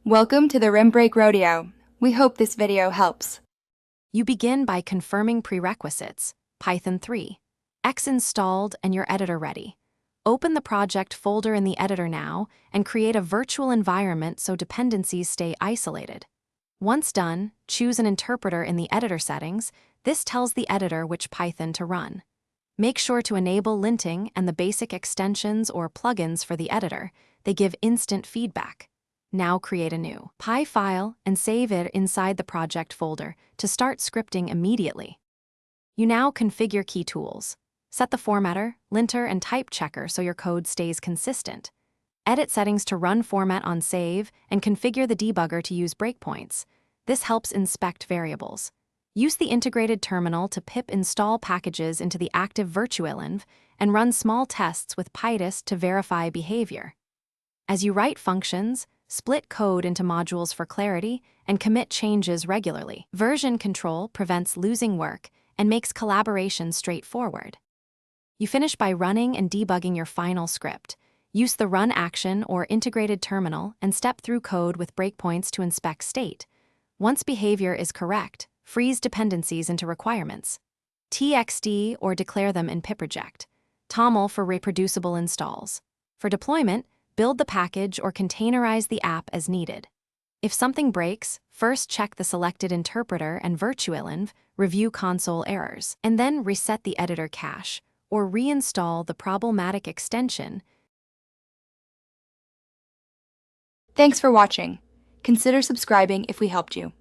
Welcome to the Rim Break Rodeo. We hope this video helps. You begin by confirming prerequisites, Python 3, X installed and your editor ready. Open the project folder in the editor now and create a virtual environment so dependencies stay isolated. Once done, choose an interpreter in the editor settings. This tells the editor which Python to run. Make sure to enable linting and the basic extensions or plugins for the editor. They give instant feedback. Now create a new Py file and save it inside the project folder to start scripting immediately. You now configure key tools. Set the formatter, linter, and type checker so your code stays consistent. Edit settings to run format on save and configure the debugger to use breakpoints. This helps inspect variables. Use the integrated terminal to pip install packages into the active virtualenv and run small tests with PyDist to verify behavior. As you write functions, split code into modules for clarity and commit changes regularly. Version control prevents losing work and makes collaboration straightforward. You finish by running and debugging your final script. Use the run action or integrated terminal and step through code with breakpoints to inspect state. Once behavior is correct, freeze dependencies into requirements. TXD or declare them in piproject. TOML for reproducible installs. For deployment, build the package or containerize the app as needed. If something breaks, first check the selected interpreter and virtualenv, review console errors, and then reset the editor cache or reinstall the problematic extension. Thanks for watching. Consider subscribing if we helped you.